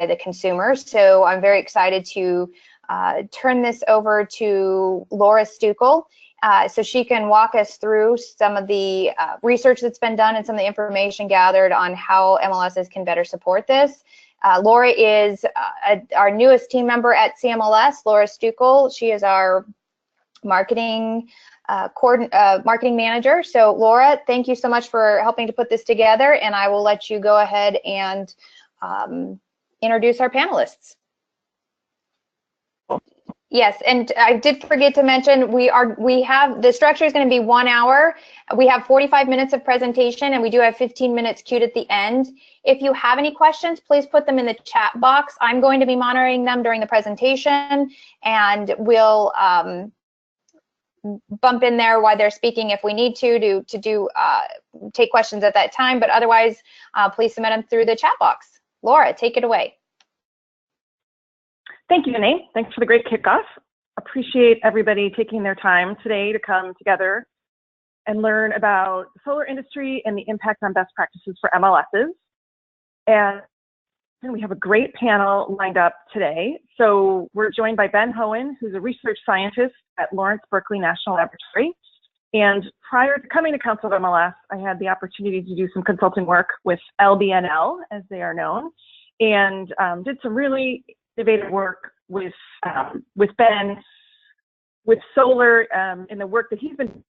the consumer. So I'm very excited to turn this over to Laura Stuckel so she can walk us through some of the research that's been done and some of the information gathered on how MLSs can better support this. Laura is our newest team member at CMLS, Laura Stuckel. She is our marketing marketing manager. So Laura, thank you so much for helping to put this together, and I will let you go ahead and introduce our panelists. Yes, and I did forget to mention we have the structure is going to be 1 hour. We have 45 minutes of presentation, and we do have 15 minutes queued at the end. If you have any questions, please put them in the chat box. I'm going to be monitoring them during the presentation, and we'll bump in there while they're speaking if we need to take questions at that time. But otherwise, please submit them through the chat box. Laura, take it away. Thank you, Renee. Thanks for the great kickoff. Appreciate everybody taking their time today to come together and learn about the solar industry and the impact on best practices for MLSs. And we have a great panel lined up today. So we're joined by Ben Hohen, who's a research scientist at Lawrence Berkeley National Laboratory. And prior to coming to Council of MLS, I had the opportunity to do some consulting work with LBNL, as they are known, and did some really innovative work with Ben, with solar, and the work that he's been.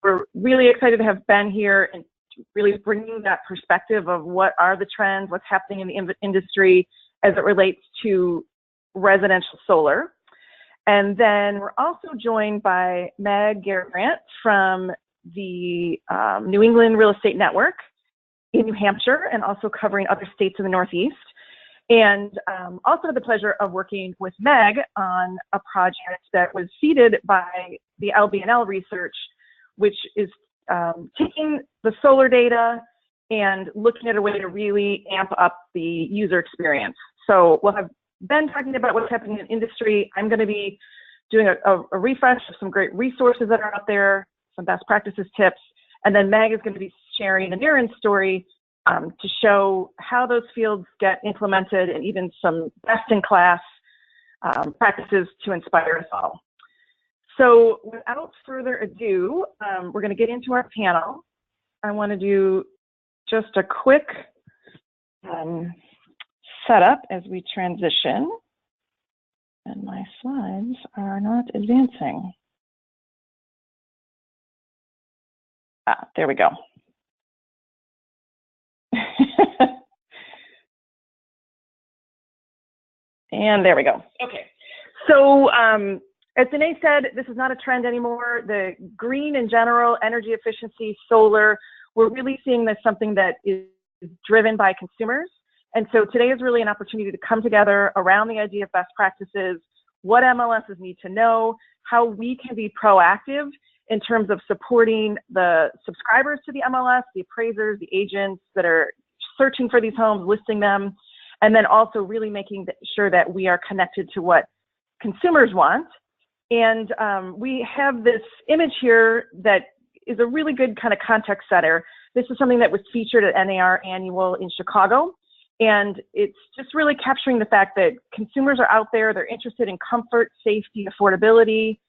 We're really excited to have Ben here and really bringing that perspective of what are the trends, what's happening in the industry as it relates to residential solar. And then we're also joined by Meg Garrett from the New England Real Estate Network in New Hampshire, and also covering other states in the Northeast. And also had the pleasure of working with Meg on a project that was seeded by the LBNL research, which is taking the solar data and looking at a way to really amp up the user experience. So we'll have Ben talking about what's happening in the industry. I'm going to be doing a refresh of some great resources that are out there, some best practices tips, and then Meg is going to be sharing the Niren story to show how those fields get implemented and even some best-in-class practices to inspire us all. So without further ado, we're going to get into our panel. I want to do just a quick setup as we transition. And my slides are not advancing. There we go. And there we go. Okay. So as Danae said, this is not a trend anymore. The green in general, energy efficiency, solar, we're really seeing this something that is driven by consumers. And so today is really an opportunity to come together around the idea of best practices, what MLSs need to know, how we can be proactive in terms of supporting the subscribers to the MLS, the appraisers, the agents that are searching for these homes, listing them, and then also really making sure that we are connected to what consumers want. And we have this image here that is a really good kind of context setter. This is something that was featured at NAR Annual in Chicago. And it's just really capturing the fact that consumers are out there, they're interested in comfort, safety, affordability.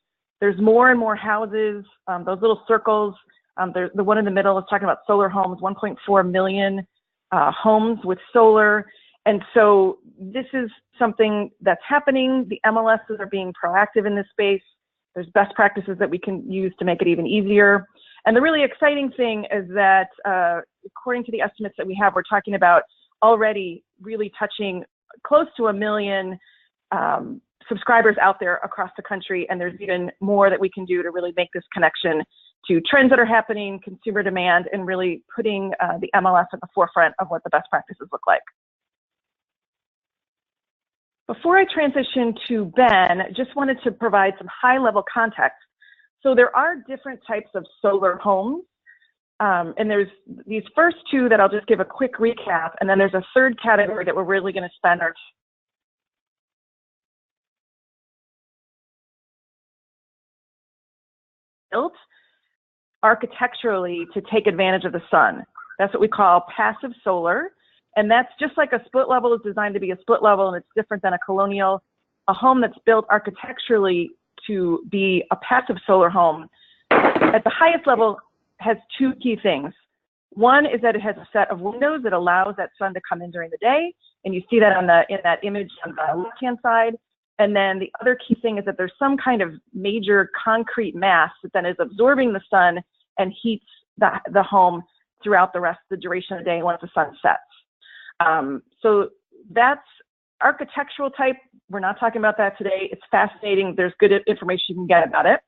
There's more and more houses, those little circles. The one in the middle is talking about solar homes, 1.4 million homes with solar. And so this is something that's happening. The MLSs are being proactive in this space. There's best practices that we can use to make it even easier. And the really exciting thing is that according to the estimates that we have, we're talking about already really touching close to 1 million subscribers out there across the country, and there's even more that we can do to really make this connection to trends that are happening, consumer demand, and really putting the MLS at the forefront of what the best practices look like. Before I transition to Ben, just wanted to provide some high-level context. So there are different types of solar homes. And there's these first two that I'll just give a quick recap, and then there's a third category that we're really going to spend our built architecturally to take advantage of the sun. That's what we call passive solar. And that's just like a split level is designed to be a split level, and it's different than a colonial. A home that's built architecturally to be a passive solar home at the highest level has two key things. One is that it has a set of windows that allows that sun to come in during the day, and you see that in that image on the left-hand side. And then the other key thing is that there's some kind of major concrete mass that then is absorbing the sun and heats the home throughout the rest of the duration of the day once the sun sets. So that's architectural type. We're not talking about that today. It's fascinating. There's good information you can get about it.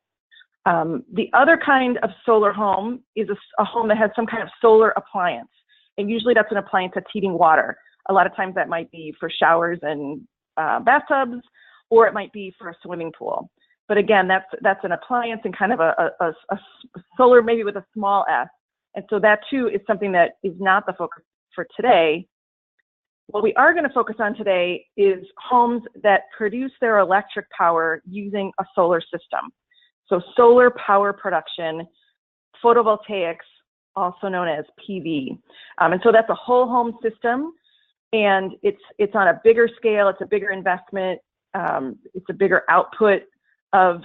The other kind of solar home is a home that has some kind of solar appliance. And usually that's an appliance that's heating water. A lot of times that might be for showers and bathtubs, or it might be for a swimming pool. But again, that's an appliance and kind of a solar maybe with a small s. And so that too is something that is not the focus for today. What we are going to focus on today is homes that produce their electric power using a solar system. So solar power production, photovoltaics, also known as PV. And so that's a whole home system, and it's on a bigger scale. It's a bigger investment. It's a bigger output of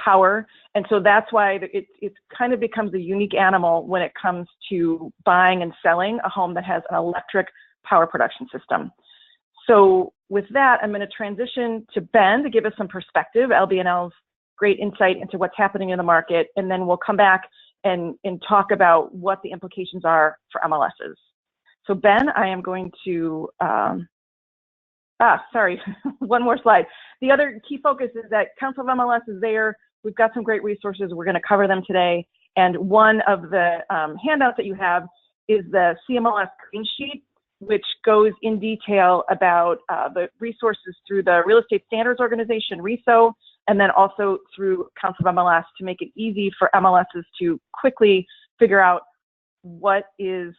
power. And so that's why it kind of becomes a unique animal when it comes to buying and selling a home that has an electric power production system. So with that, I'm going to transition to Ben to give us some perspective, LBNL's great insight into what's happening in the market, and then we'll come back and talk about what the implications are for MLSs. So Ben, I am going to, sorry, one more slide. The other key focus is that Council of MLS is there. We've got some great resources. We're going to cover them today. And one of the handouts that you have is the CMLS green sheet, which goes in detail about the resources through the Real Estate Standards Organization, RESO, and then also through Council of MLS to make it easy for MLSs to quickly figure out what is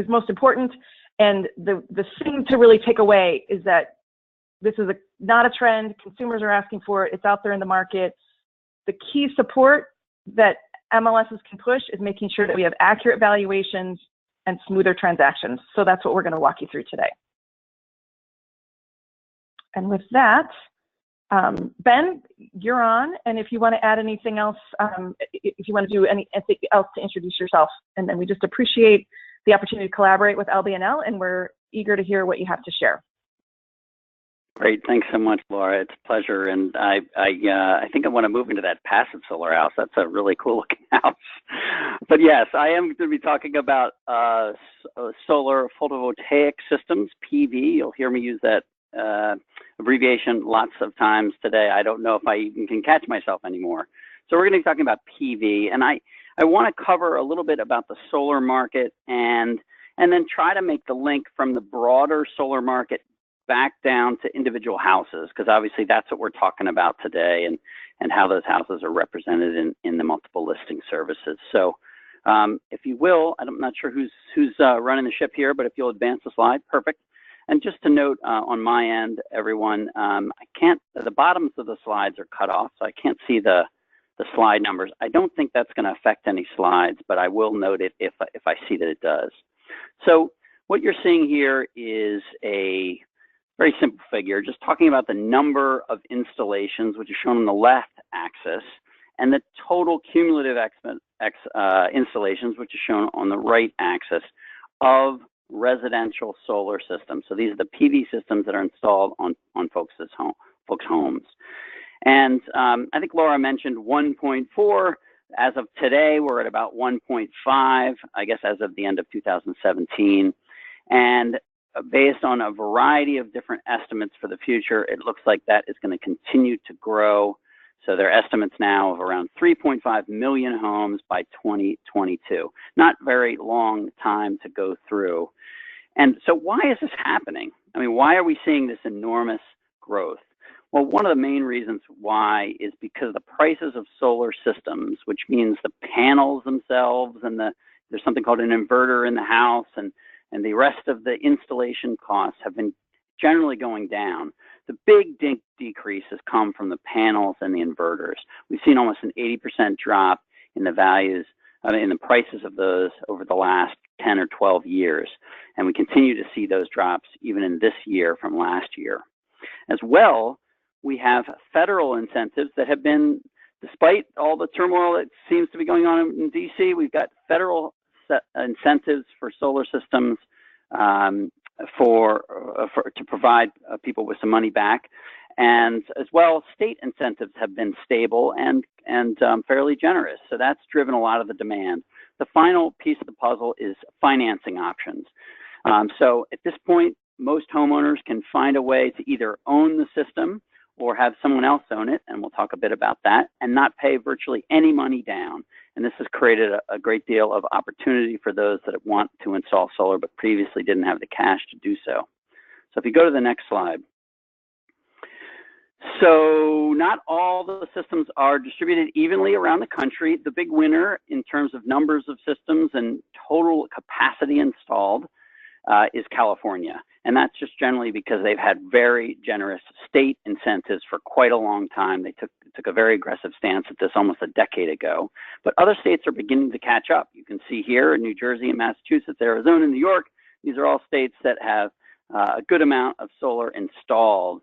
most important. And the thing to really take away is that this is not a trend. Consumers are asking for it. It's out there in the market. The key support that MLSs can push is making sure that we have accurate valuations and smoother transactions. So that's what we're going to walk you through today. And with that, Ben, you're on. And if you want to add anything else, if you want to do anything else to introduce yourself, and then we just appreciate the opportunity to collaborate with LBNL, and we're eager to hear what you have to share. Great, thanks so much, Laura. It's a pleasure, and I think I want to move into that passive solar house. That's a really cool looking house. But yes, I am going to be talking about solar photovoltaic systems, PV. You'll hear me use that abbreviation lots of times today. I don't know if I even can catch myself anymore. So we're going to be talking about PV, and I want to cover a little bit about the solar market and then try to make the link from the broader solar market back down to individual houses, because obviously that's what we're talking about today, and how those houses are represented in the multiple listing services. So if you will, I'm not sure who's running the ship here, but if you'll advance the slide, perfect. And just to note on my end, everyone, the bottoms of the slides are cut off, so I can't see the slide numbers. I don't think that's going to affect any slides, but I will note it if I see that it does. So what you're seeing here is a very simple figure, just talking about the number of installations, which is shown on the left axis, and the total cumulative installations, which is shown on the right axis, of residential solar systems. So these are the PV systems that are installed on folks' homes. And I think Laura mentioned 1.4. As of today, we're at about 1.5, I guess, as of the end of 2017. And based on a variety of different estimates for the future, it looks like that is going to continue to grow. So there are estimates now of around 3.5 million homes by 2022. Not very long time to go through. And so why is this happening? I mean, why are we seeing this enormous growth? Well, one of the main reasons why is because the prices of solar systems, which means the panels themselves, and there's something called an inverter in the house, and the rest of the installation costs have been generally going down. The big decrease has come from the panels and the inverters. We've seen almost an 80% drop in the values, in the prices of those over the last 10 or 12 years. And we continue to see those drops even in this year from last year. As well, we have federal incentives that have been, despite all the turmoil that seems to be going on in DC, we've got federal incentives for solar systems to provide people with some money back. And as well, state incentives have been stable and fairly generous. So that's driven a lot of the demand. The final piece of the puzzle is financing options. So at this point, most homeowners can find a way to either own the system or have someone else own it, and we'll talk a bit about that, and not pay virtually any money down. And this has created a great deal of opportunity for those that want to install solar but previously didn't have the cash to do so. So if you go to the next slide. So not all the systems are distributed evenly around the country. The big winner in terms of numbers of systems and total capacity installed is California. And that's just generally because they've had very generous state incentives for quite a long time. They took a very aggressive stance at this almost a decade ago. But other states are beginning to catch up. You can see here in New Jersey and Massachusetts, Arizona, and New York, these are all states that have a good amount of solar installed.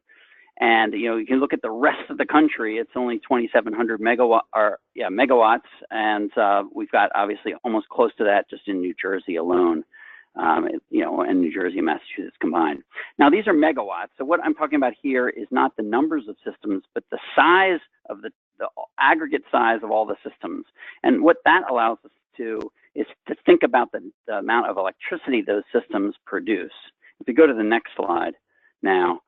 And you can look at the rest of the country. It's only 2,700 megawatts, and we've got obviously almost close to that just in New Jersey alone. And New Jersey and Massachusetts combined. Now, these are megawatts. So what I'm talking about here is not the numbers of systems, but the size of the aggregate size of all the systems. And what that allows us to is to think about the amount of electricity those systems produce. If you go to the next slide now,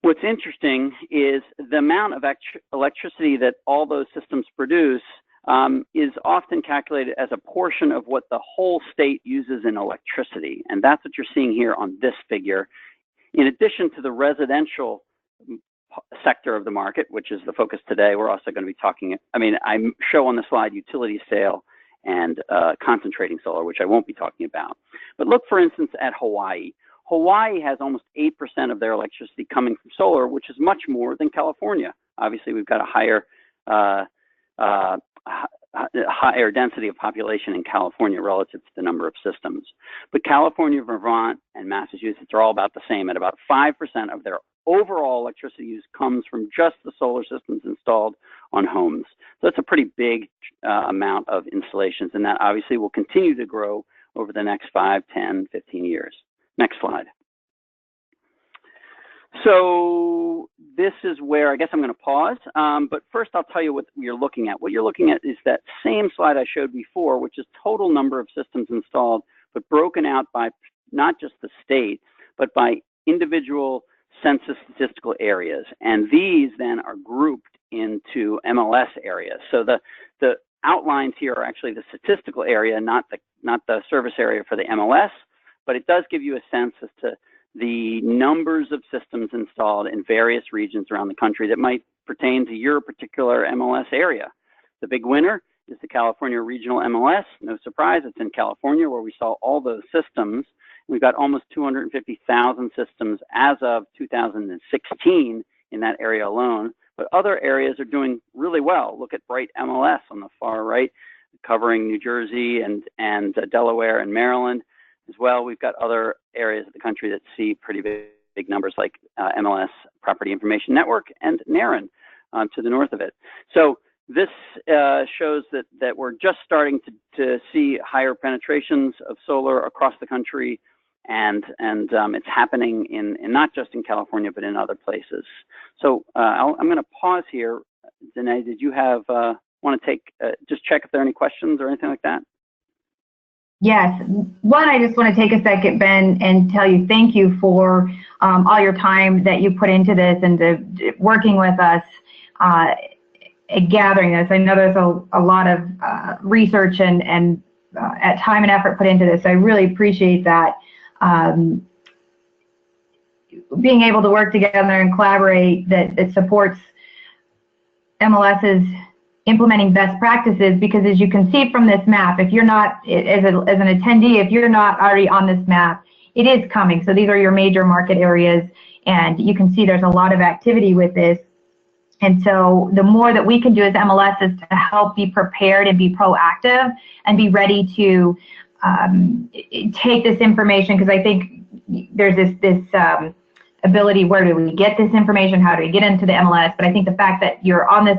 what's interesting is the amount of electricity that all those systems produce is often calculated as a portion of what the whole state uses in electricity. And that's what you're seeing here on this figure. In addition to the residential sector of the market, which is the focus today, we're also going to be talking, I show on the slide utility scale and concentrating solar, which I won't be talking about. But look, for instance, at Hawaii. Hawaii has almost 8% of their electricity coming from solar, which is much more than California. Obviously, we've got a higher density of population in California relative to the number of systems. But California, Vermont, and Massachusetts are all about the same. At about 5% of their overall electricity use comes from just the solar systems installed on homes. So that's a pretty big amount of installations, and that obviously will continue to grow over the next 5, 10, 15 years. Next slide. So this is where I guess I'm going to pause, but first I'll tell you what you're looking at. What you're looking at is that same slide I showed before, which is total number of systems installed, but broken out by not just the state, but by individual census statistical areas. And these then are grouped into MLS areas. So the outlines here are actually the statistical area, not the service area for the MLS, but it does give you a sense as to the numbers of systems installed in various regions around the country that might pertain to your particular MLS area. The big winner is the California Regional MLS. No surprise, it's in California where we saw all those systems. We've got almost 250,000 systems as of 2016 in that area alone, but other areas are doing really well. Look at Bright MLS on the far right, covering New Jersey and Delaware and Maryland. As well, we've got other areas of the country that see pretty big numbers like MLS Property Information Network and NARIN to the north of it. So this shows that we're just starting to see higher penetrations of solar across the country, and it's happening in not just in California, but in other places. So I'm going to pause here. Danae, did you want to just check if there are any questions or anything like that? Yes. One, I just want to take a second, Ben, and tell you thank you for all your time that you put into this and working with us, gathering this. I know there's a lot of research and time and effort put into this. I really appreciate that. Being able to work together and collaborate that supports MLSs implementing best practices, because as you can see from this map, if you're not, as an attendee, if you're not already on this map, it is coming. So these are your major market areas, and you can see there's a lot of activity with this. And so the more that we can do as MLS is to help be prepared and be proactive and be ready to take this information, because I think there's this ability, where do we get this information, how do we get into the MLS, but I think the fact that you're on this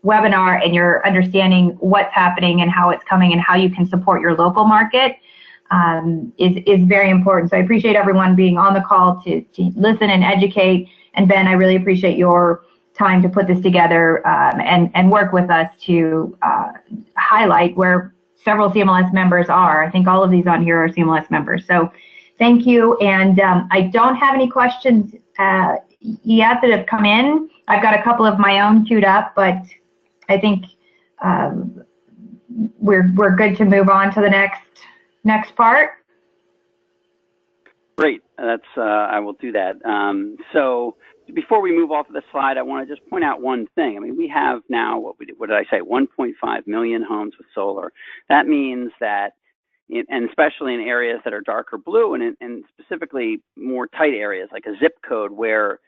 webinar and you're understanding what's happening and how it's coming and how you can support your local market is very important. So I appreciate everyone being on the call to listen and educate. And Ben, I really appreciate your time to put this together and work with us to highlight where several CMLS members are. I think all of these on here are CMLS members. So thank you. And I don't have any questions yet that have come in. I've got a couple of my own queued up, but I think we're good to move on to the next part. Great. That's I will do that. So before we move off of the slide, I want to just point out one thing. I mean, we have now what did I say? 1.5 million homes with solar. That means that, and especially in areas that are darker blue, and specifically more tight areas like a zip code where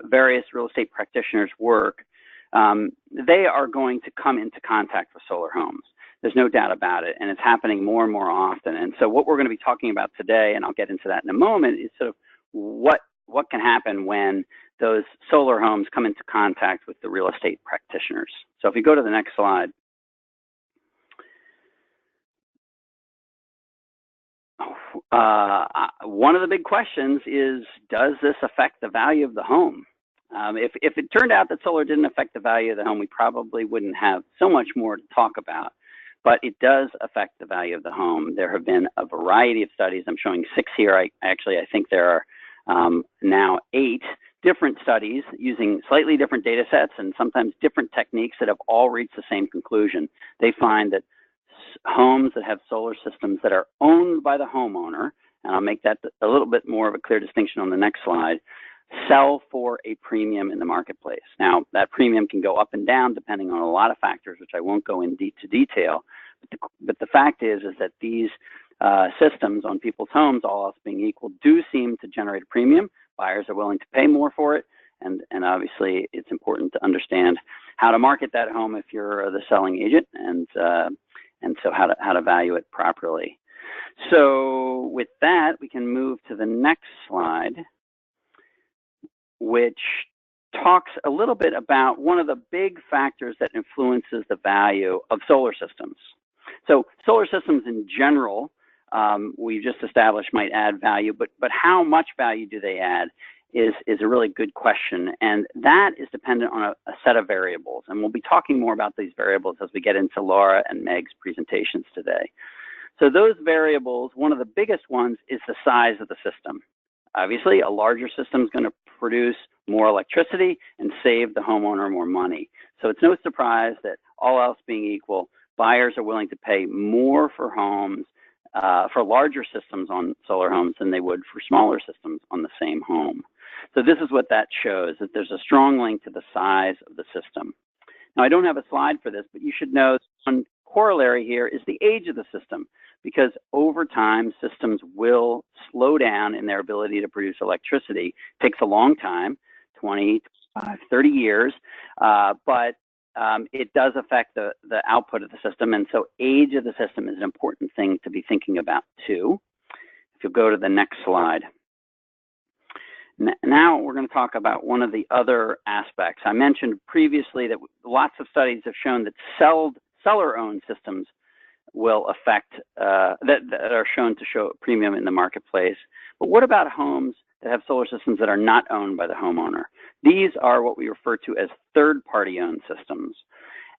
various real estate practitioners work, they are going to come into contact with solar homes. There's no doubt about it, and it's happening more and more often. And so what we're going to be talking about today, and I'll get into that in a moment, is sort of what can happen when those solar homes come into contact with the real estate practitioners. So if you go to the next slide. One of the big questions is, does this affect the value of the home? If it turned out that solar didn't affect the value of the home, we probably wouldn't have so much more to talk about. But it does affect the value of the home. There have been a variety of studies. I'm showing 6 here. I think there are now 8 different studies using slightly different data sets and sometimes different techniques that have all reached the same conclusion. They find that homes that have solar systems that are owned by the homeowner, and I'll make that a little bit more of a clear distinction on the next slide, sell for a premium in the marketplace. Now, that premium can go up and down depending on a lot of factors, which I won't go into detail. But the fact is that these systems on people's homes, all else being equal, do seem to generate a premium. Buyers are willing to pay more for it. And obviously, it's important to understand how to market that home if you're the selling agent, and so how to value it properly. So with that, we can move to the next slide, which talks a little bit about one of the big factors that influences the value of solar systems. So solar systems in general, we've just established, might add value, but how much value do they add is a really good question. And that is dependent on a set of variables. And we'll be talking more about these variables as we get into Laura and Meg's presentations today. So those variables, one of the biggest ones is the size of the system. Obviously, a larger system is going to produce more electricity and save the homeowner more money. So it's no surprise that, all else being equal, buyers are willing to pay more for homes, for larger systems on solar homes than they would for smaller systems on the same home. So this is what that shows, that there's a strong link to the size of the system. Now, I don't have a slide for this, but you should know one corollary here is the age of the system, because over time, systems will slow down in their ability to produce electricity. It takes a long time, 20, 25, 30 years, but it does affect the output of the system. And so age of the system is an important thing to be thinking about too. If you'll go to the next slide. Now we're going to talk about one of the other aspects. I mentioned previously that lots of studies have shown that seller-owned systems will affect, that are shown to show a premium in the marketplace. But what about homes that have solar systems that are not owned by the homeowner? These are what we refer to as third-party owned systems.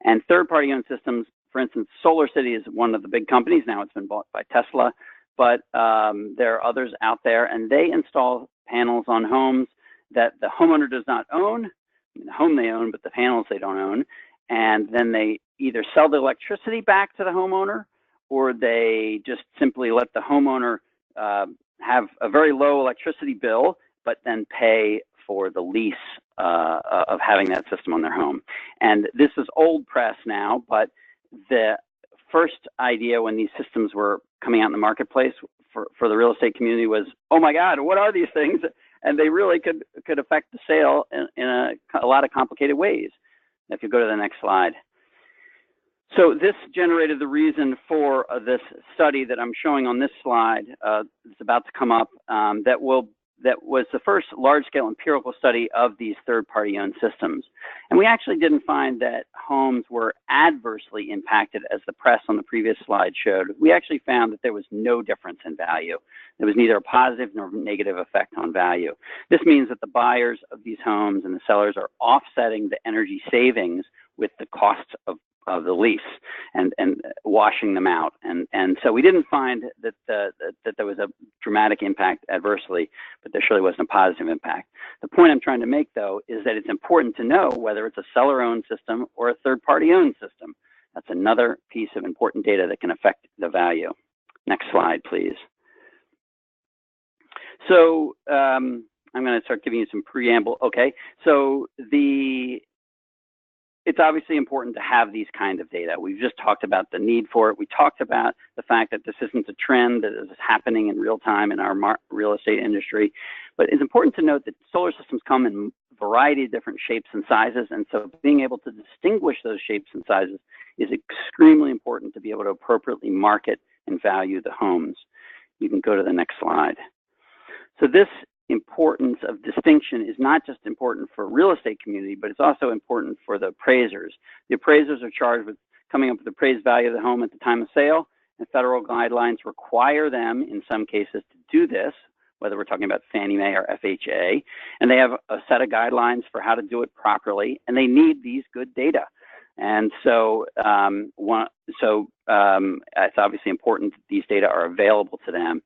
And third-party owned systems, for instance, SolarCity is one of the big companies. Now it's been bought by Tesla, but there are others out there, and they install panels on homes that the homeowner does not own. I mean, the home they own, but the panels they don't own. And then they either sell the electricity back to the homeowner, or they just simply let the homeowner have a very low electricity bill, but then pay for the lease of having that system on their home. And this is old press now, but the first idea when these systems were coming out in the marketplace for the real estate community was, oh my God, what are these things? And they really could affect the sale in a lot of complicated ways. If you go to the next slide. So this generated the reason for this study that I'm showing on this slide. It's about to come up. That was the first large-scale empirical study of these third-party owned systems. And we actually didn't find that homes were adversely impacted, as the press on the previous slide showed. We actually found that there was no difference in value. There was neither a positive nor negative effect on value. This means that the buyers of these homes and the sellers are offsetting the energy savings with the costs of the lease and washing them out. And so we didn't find that there was a dramatic impact adversely, but there surely wasn't a positive impact. The point I'm trying to make, though, is that it's important to know whether it's a seller-owned system or a third-party owned system. That's another piece of important data that can affect the value. Next slide, please. So I'm going to start giving you some preamble. Okay, so it's obviously important to have these kind of data. We've just talked about the need for it. We talked about the fact that this isn't a trend that is happening in real time in our real estate industry. But it's important to note that solar systems come in a variety of different shapes and sizes. And so being able to distinguish those shapes and sizes is extremely important to be able to appropriately market and value the homes. You can go to the next slide. So this importance of distinction is not just important for real estate community, but it's also important for the appraisers. The appraisers are charged with coming up with the appraised value of the home at the time of sale, and federal guidelines require them in some cases to do this, whether we're talking about Fannie Mae or FHA, and they have a set of guidelines for how to do it properly, and they need these good data. And so, it's obviously important that these data are available to them.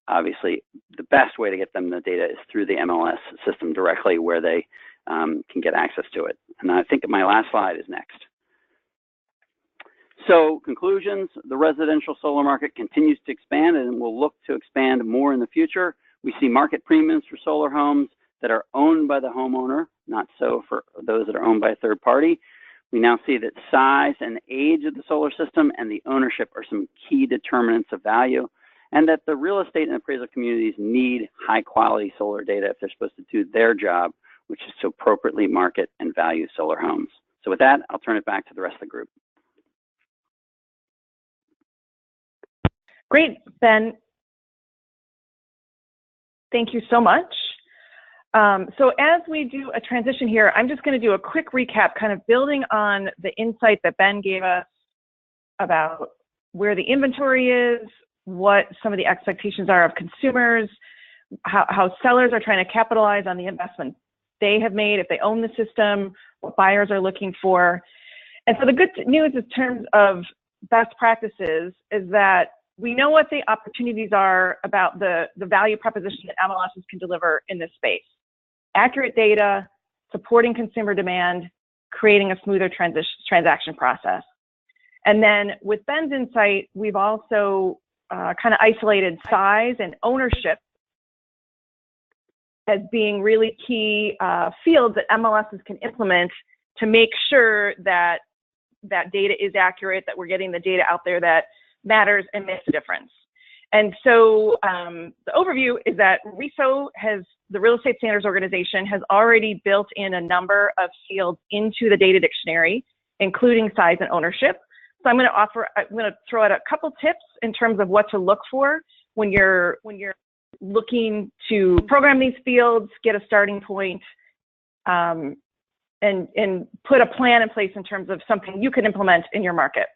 Obviously, the best way to get them the data is through the MLS system directly, where they can get access to it. And I think my last slide is next. So conclusions, the residential solar market continues to expand and will look to expand more in the future. We see market premiums for solar homes that are owned by the homeowner, not so for those that are owned by a third party. We now see that size and age of the solar system and the ownership are some key determinants of value, and that the real estate and appraisal communities need high quality solar data if they're supposed to do their job, which is to appropriately market and value solar homes. So with that, I'll turn it back to the rest of the group. Great, Ben. Thank you so much. So as we do a transition here, I'm just going to do a quick recap, kind of building on the insight that Ben gave us about where the inventory is, what some of the expectations are of consumers, how sellers are trying to capitalize on the investment they have made if they own the system, what buyers are looking for. And so the good news in terms of best practices is that we know what the opportunities are about the value proposition that MLSs can deliver in this space. Accurate data, supporting consumer demand, creating a smoother transaction process. And then with Ben's insight, we've also kind of isolated size and ownership as being really key fields that MLSs can implement to make sure that that data is accurate, that we're getting the data out there that matters and makes a difference. And so the overview is that RESO the Real Estate Standards Organization, has already built in a number of fields into the data dictionary, including size and ownership. So I'm going to throw out a couple tips in terms of what to look for when you're looking to program these fields, get a starting point, and put a plan in place in terms of something you can implement in your market.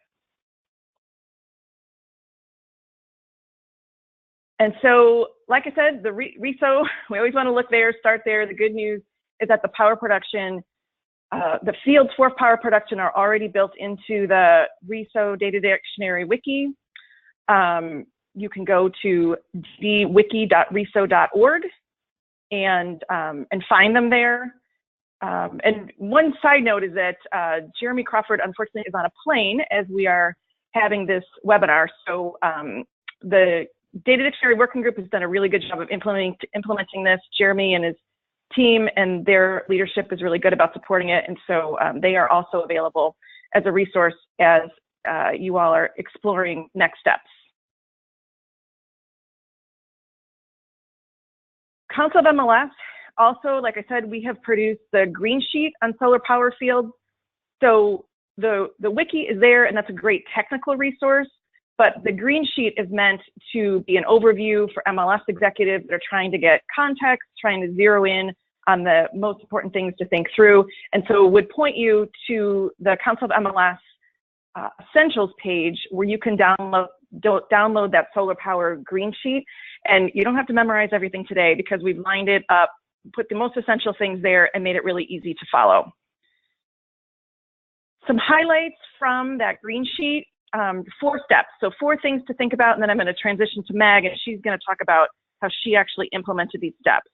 And so, like I said, the RESO, we always want to look there, start there. The good news is that the power production, the fields for power production are already built into the RESO Data Dictionary Wiki. You can go to dwiki.reso.org and find them there. And one side note is that Jeremy Crawford, unfortunately, is on a plane as we are having this webinar. So the Data Dictionary Working Group has done a really good job of implementing this. Jeremy and his team and their leadership is really good about supporting it. And so they are also available as a resource as you all are exploring next steps. Council of MLS, also, like I said, we have produced the green sheet on solar power fields. So the wiki is there, and that's a great technical resource, but the green sheet is meant to be an overview for MLS executives that are trying to get context, trying to zero in on the most important things to think through. And so would point you to the Council of MLS Essentials page, where you can download that solar power green sheet. And you don't have to memorize everything today, because we've lined it up, put the most essential things there, and made it really easy to follow. Some highlights from that green sheet, 4 steps. So 4 things to think about, and then I'm going to transition to Meg, and she's going to talk about how she actually implemented these steps.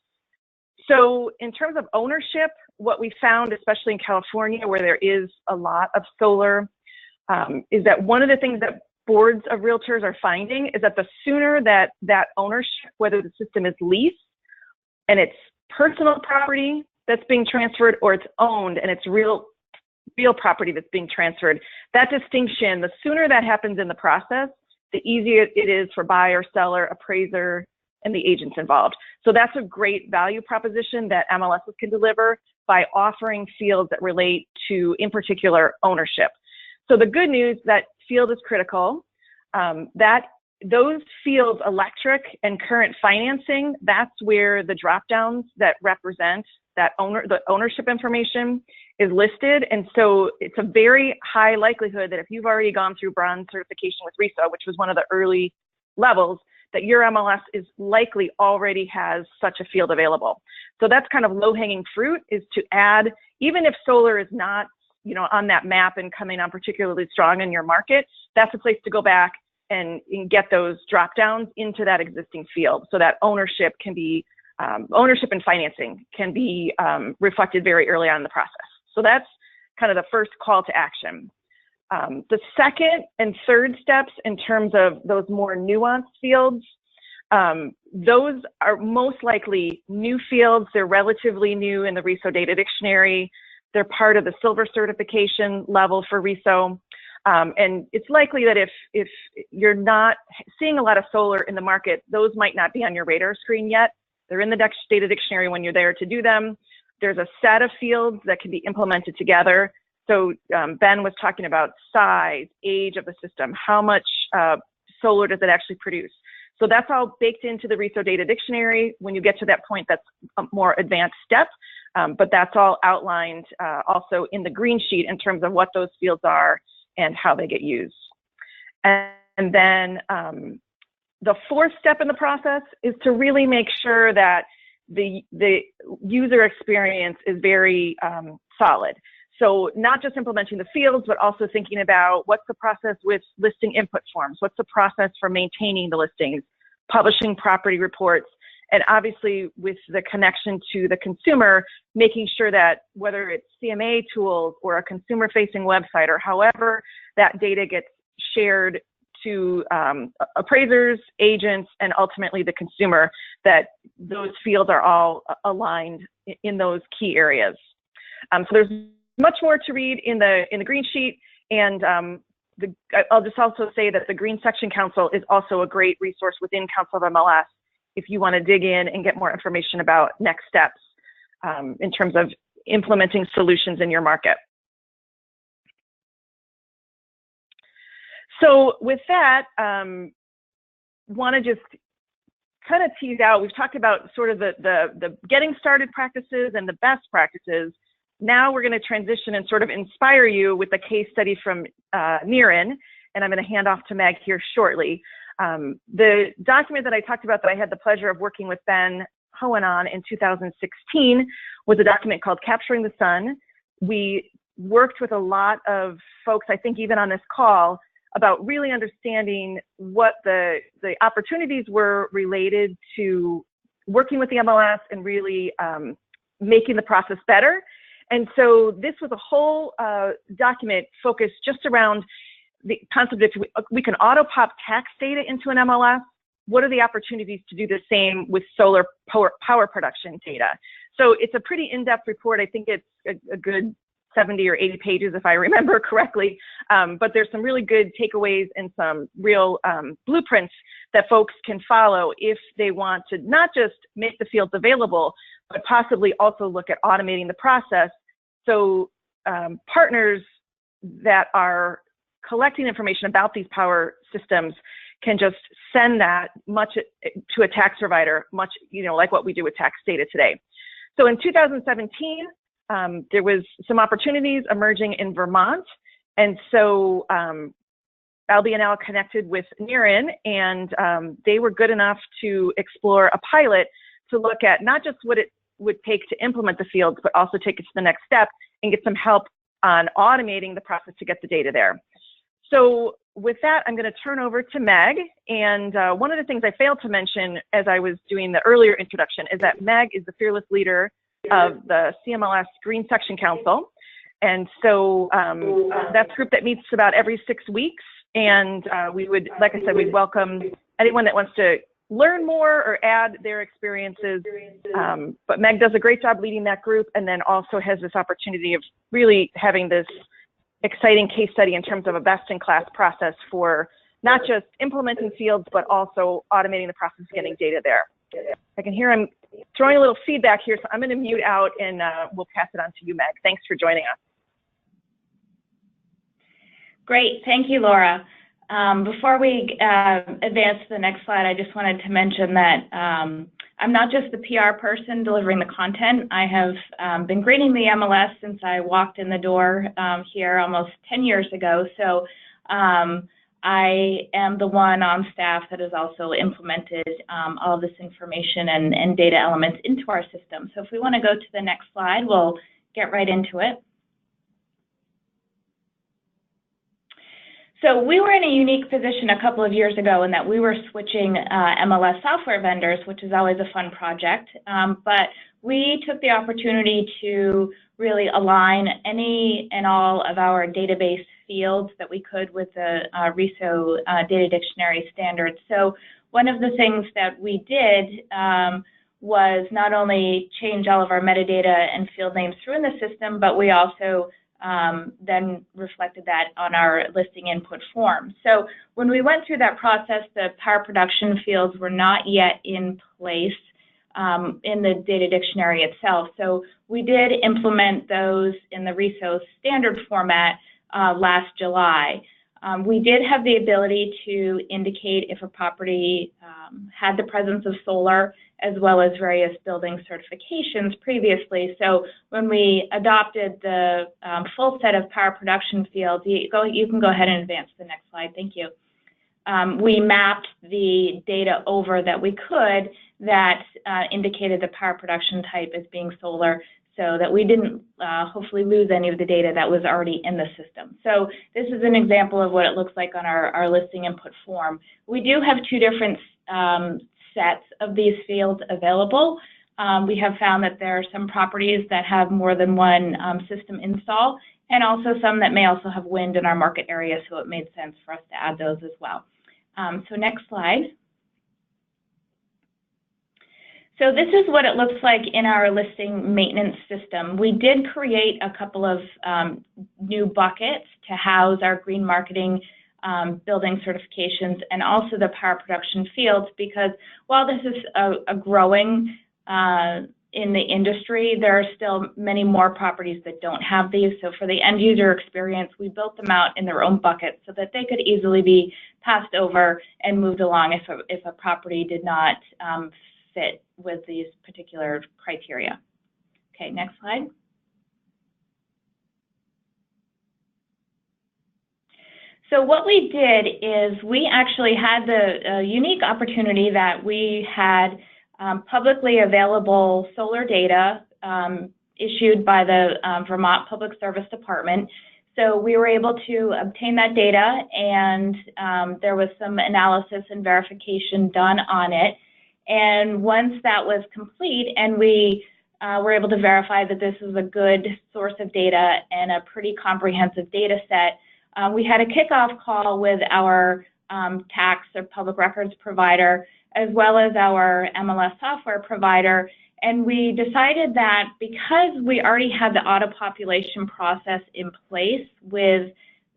So in terms of ownership, what we found, especially in California, where there is a lot of solar, is that one of the things that boards of realtors are finding is that the sooner that ownership, whether the system is leased and it's personal property that's being transferred, or it's owned and it's real property that's being transferred, that distinction, the sooner that happens in the process, the easier it is for buyer, seller, appraiser, and the agents involved. So that's a great value proposition that MLSs can deliver by offering fields that relate to, in particular, ownership. So the good news, that field is critical. Those fields, electric and current financing, that's where the drop downs that represent the ownership information is listed. And so it's a very high likelihood that if you've already gone through bronze certification with RISA, which was one of the early levels, that your MLS is likely already has such a field available. So that's kind of low-hanging fruit, is to add, even if solar is not, on that map and coming on particularly strong in your market, that's a place to go back and get those drop downs into that existing field, so that ownership can be, ownership and financing can be reflected very early on in the process. So that's kind of the first call to action. The second and third steps, in terms of those more nuanced fields, those are most likely new fields. They're relatively new in the RISO data dictionary. They're part of the silver certification level for RISO. And it's likely that if you're not seeing a lot of solar in the market, those might not be on your radar screen yet. They're in the data dictionary when you're there to do them. There's a set of fields that can be implemented together. So Ben was talking about size, age of the system, how much solar does it actually produce. So that's all baked into the RISO data dictionary. When you get to that point, that's a more advanced step, but that's all outlined also in the green sheet in terms of what those fields are and how they get used. And then the fourth step in the process is to really make sure that the user experience is very solid. So not just implementing the fields, but also thinking about what's the process with listing input forms, what's the process for maintaining the listings, publishing property reports, and obviously with the connection to the consumer, making sure that whether it's CMA tools or a consumer-facing website, or however that data gets shared to appraisers, agents, and ultimately the consumer, that those fields are all aligned in those key areas. So there's much more to read in the green sheet, and I'll just also say that the Green Section Council is also a great resource within Council of MLS if you want to dig in and get more information about next steps in terms of implementing solutions in your market. So with that, want to just kind of tease out, we've talked about sort of the getting started practices and the best practices. Now we're going to transition and sort of inspire you with a case study from Niren, and I'm going to hand off to Meg here shortly. The document that I talked about that I had the pleasure of working with Ben Hohen on in 2016 was a document called Capturing the Sun. We worked with a lot of folks, I think even on this call, about really understanding what the opportunities were related to working with the MLS and really making the process better. And so this was a whole document focused just around the concept of we can auto-pop tax data into an MLS. What are the opportunities to do the same with solar power production data? So it's a pretty in-depth report. I think it's a good 70 or 80 pages, if I remember correctly. But there's some really good takeaways and some real blueprints that folks can follow if they want to not just make the fields available, but possibly also look at automating the process. So partners that are collecting information about these power systems can just send that much to a tax provider, much, like what we do with tax data today. So in 2017, there was some opportunities emerging in Vermont. And so LBNL connected with Niren, and they were good enough to explore a pilot to look at not just what it would take to implement the fields, but also take it to the next step and get some help on automating the process to get the data there. So with that, I'm going to turn over to Meg. And one of the things I failed to mention as I was doing the earlier introduction is that Meg is the fearless leader of the CMLS Green Section Council. And so that's a group that meets about every 6 weeks. And we would, like I said, we'd welcome anyone that wants to learn more or add their experiences. But Meg does a great job leading that group, and then also has this opportunity of really having this exciting case study in terms of a best-in-class process for not just implementing fields, but also automating the process of getting data there. I can hear I'm throwing a little feedback here, so I'm going to mute out, and we'll pass it on to you, Meg. Thanks for joining us. Great, thank you, Laura. Before we advance to the next slide, I just wanted to mention that I'm not just the PR person delivering the content. I have been greening the MLS since I walked in the door here almost 10 years ago. So I am the one on staff that has also implemented all of this information and data elements into our system. So if we want to go to the next slide, we'll get right into it. So we were in a unique position a couple of years ago in that we were switching MLS software vendors, which is always a fun project. But we took the opportunity to really align any and all of our database fields that we could with the RISO data dictionary standards. So one of the things that we did was not only change all of our metadata and field names through in the system, but we also then reflected that on our listing input form. So when we went through that process, the power production fields were not yet in place in the data dictionary itself. So we did implement those in the RISO standard format last July. We did have the ability to indicate if a property had the presence of solar, as well as various building certifications previously. So when we adopted the full set of power production fields, you can go ahead and advance to the next slide, thank you. We mapped the data over that we could that indicated the power production type as being solar, so that we didn't hopefully lose any of the data that was already in the system. So this is an example of what it looks like on our listing input form. We do have two different sets of these fields available. We have found that there are some properties that have more than one system install, and also some that may also have wind in our market area, so it made sense for us to add those as well. So next slide. So this is what it looks like in our listing maintenance system. We did create a couple of new buckets to house our green marketing building certifications and also the power production fields, because while this is a growing in the industry, there are still many more properties that don't have these. So for the end user experience, we built them out in their own buckets so that they could easily be passed over and moved along if a property did not fit with these particular criteria. Okay, next slide. So what we did is we actually had the unique opportunity that we had publicly available solar data issued by the Vermont Public Service Department. So we were able to obtain that data, and there was some analysis and verification done on it. And once that was complete and we were able to verify that this is a good source of data and a pretty comprehensive data set, we had a kickoff call with our tax or public records provider, as well as our MLS software provider. And we decided that because we already had the auto population process in place with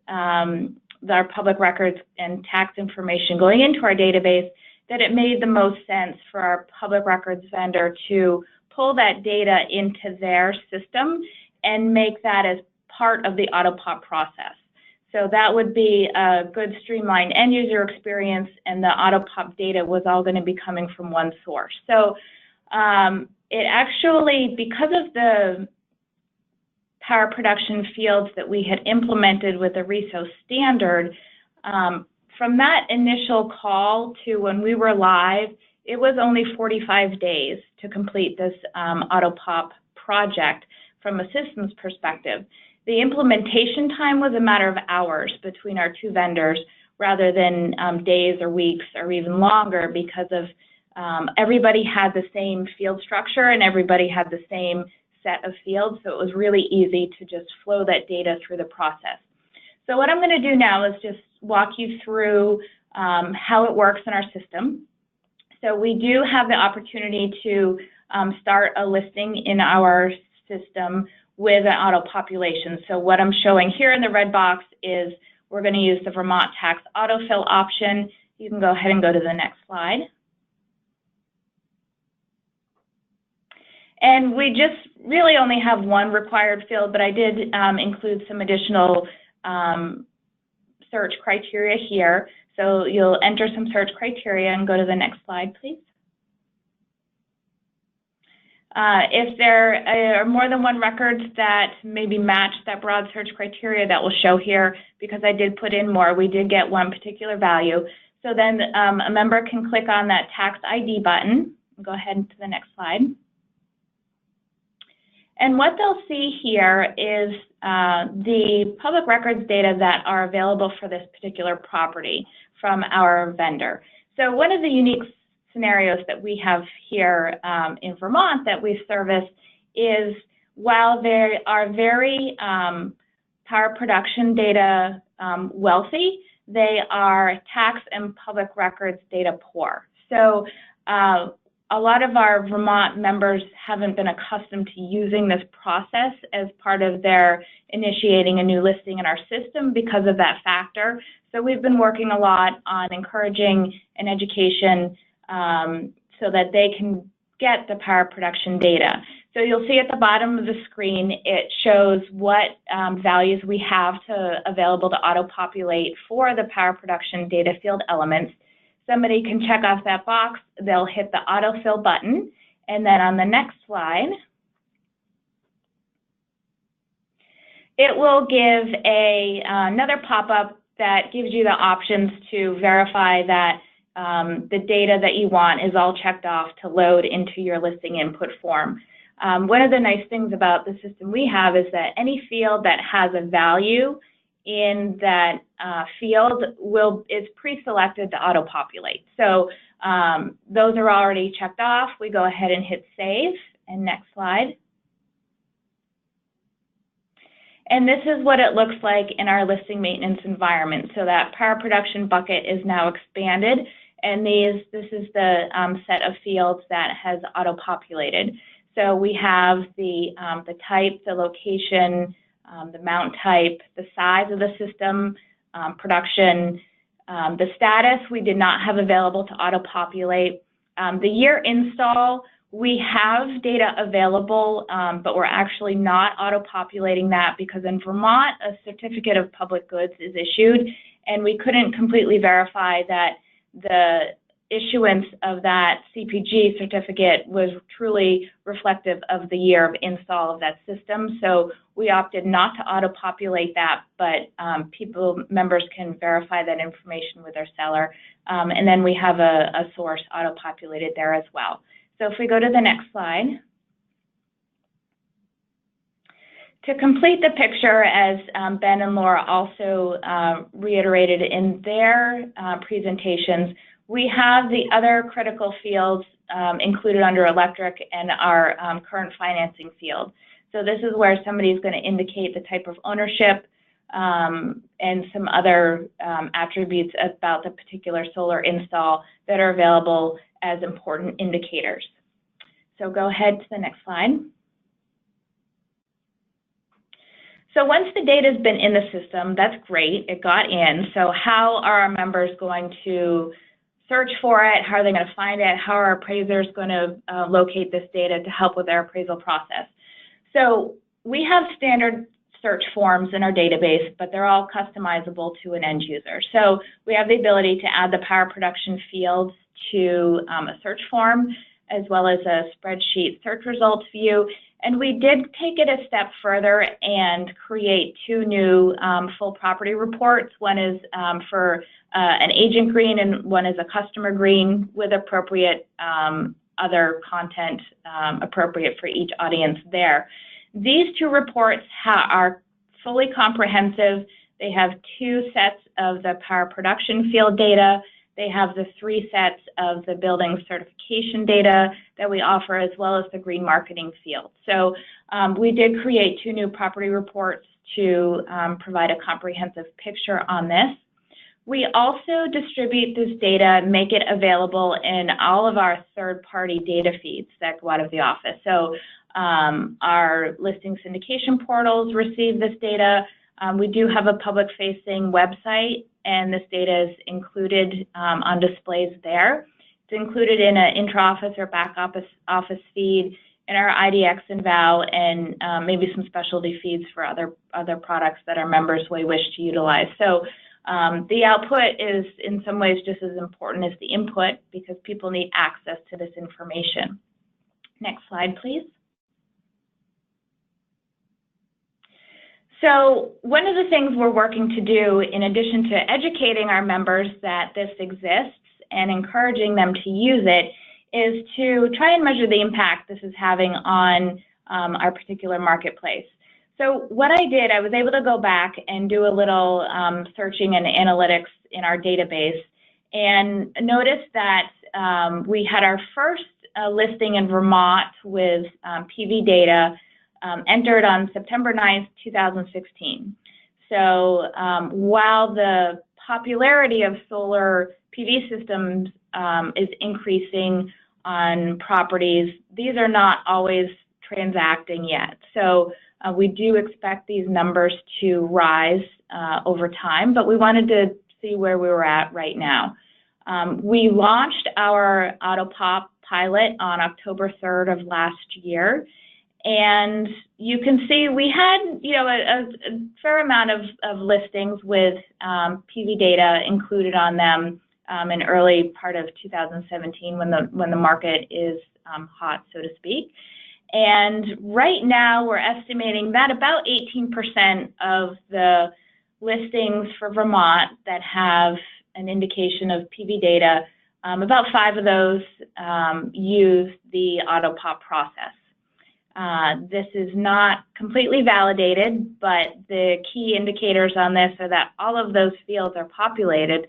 our public records and tax information going into our database, that it made the most sense for our public records vendor to pull that data into their system and make that as part of the auto-pop process. So that would be a good streamlined end user experience, and the auto-pop data was all going to be coming from one source. So it actually, because of the power production fields that we had implemented with the RESO standard, from that initial call to when we were live, it was only 45 days to complete this auto-pop project from a systems perspective. The implementation time was a matter of hours between our two vendors rather than days or weeks or even longer, because of everybody had the same field structure and everybody had the same set of fields, so it was really easy to just flow that data through the process. So what I'm going to do now is just walk you through how it works in our system. So we do have the opportunity to start a listing in our system with an auto population. So what I'm showing here in the red box is we're going to use the Vermont Tax Autofill option. You can go ahead and go to the next slide. And we just really only have one required field, but I did include some additional search criteria here. So you'll enter some search criteria and go to the next slide, please. If there are more than one records that maybe match that broad search criteria, that will show here, because I did put in more. We did get one particular value. So then a member can click on that tax ID button. Go ahead to the next slide. And what they'll see here is the public records data that are available for this particular property from our vendor. So one of the unique scenarios that we have here in Vermont that we service is, while they are very power production data wealthy, they are tax and public records data poor. So a lot of our Vermont members haven't been accustomed to using this process as part of their initiating a new listing in our system because of that factor. So we've been working a lot on encouraging an education so that they can get the power production data. So you'll see at the bottom of the screen, it shows what values we have available to auto-populate for the power production data field elements. Somebody can check off that box, they'll hit the autofill button, and then on the next slide, it will give another pop-up that gives you the options to verify that the data that you want is all checked off to load into your listing input form. One of the nice things about the system we have is that any field that has a value in that field is pre-selected to auto-populate. So those are already checked off. We go ahead and hit save, and next slide. And this is what it looks like in our listing maintenance environment. So that power production bucket is now expanded, and this is the set of fields that has auto-populated. So we have the type, the location, the mount type, the size of the system, production, the status we did not have available to auto-populate. The year install, we have data available, but we're actually not auto-populating that because in Vermont, a certificate of public goods is issued, and we couldn't completely verify that the issuance of that CPG certificate was truly reflective of the year of install of that system. So we opted not to auto-populate that, but members can verify that information with their seller. And then we have a source auto-populated there as well. So if we go to the next slide. To complete the picture, as Ben and Laura also reiterated in their presentations, we have the other critical fields included under electric and our current financing field. So this is where somebody is going to indicate the type of ownership and some other attributes about the particular solar install that are available as important indicators. So go ahead to the next slide. So once the data has been in the system, that's great, it got in. So how are our members going to search for it? How are they going to find it? How are appraisers going to locate this data to help with their appraisal process? So we have standard search forms in our database, but they're all customizable to an end user. So we have the ability to add the power production fields to a search form, as well as a spreadsheet search results view. And we did take it a step further and create two new full property reports. One is for an agent green, and one is a customer green with appropriate other content appropriate for each audience there. These two reports are fully comprehensive. They have two sets of the power production field data. They have the three sets of the building certification data that we offer, as well as the green marketing field. So we did create two new property reports to provide a comprehensive picture on this. We also distribute this data, make it available in all of our third-party data feeds that go out of the office. So our listing syndication portals receive this data. We do have a public-facing website, and this data is included on displays there. It's included in an intra-office or back office feed, in our IDX and VOW, and maybe some specialty feeds for other products that our members may wish to utilize. So the output is in some ways just as important as the input, because people need access to this information. Next slide, please. So one of the things we're working to do, in addition to educating our members that this exists and encouraging them to use it, is to try and measure the impact this is having on our particular marketplace. So what I did, I was able to go back and do a little searching and analytics in our database, and notice that we had our first listing in Vermont with PV data entered on September 9th, 2016. So while the popularity of solar PV systems is increasing on properties, these are not always transacting yet. So we do expect these numbers to rise over time, but we wanted to see where we were at right now. We launched our AutoPop pilot on October 3rd of last year, and you can see we had, a fair amount of listings with PV data included on them in early part of 2017 when the market is hot, so to speak. And right now we're estimating that about 18% of the listings for Vermont that have an indication of PV data, about 5 of those use the AutoPop process. This is not completely validated, but the key indicators on this are that all of those fields are populated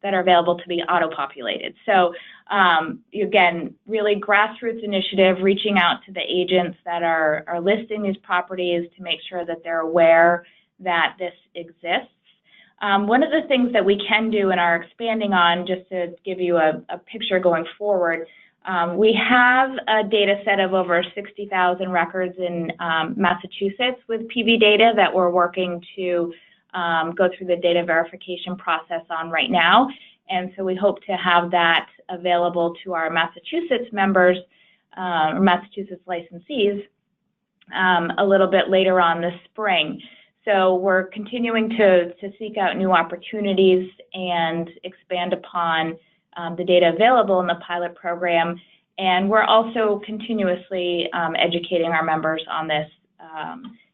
that are available to be auto-populated. So again, really grassroots initiative, reaching out to the agents that are listing these properties to make sure that they're aware that this exists. One of the things that we can do and are expanding on, just to give you a picture going forward, we have a data set of over 60,000 records in Massachusetts with PV data that we're working to go through the data verification process on right now. And so we hope to have that available to our Massachusetts members or Massachusetts licensees a little bit later on this spring. So we're continuing to seek out new opportunities and expand upon the data available in the pilot program. And we're also continuously educating our members on this.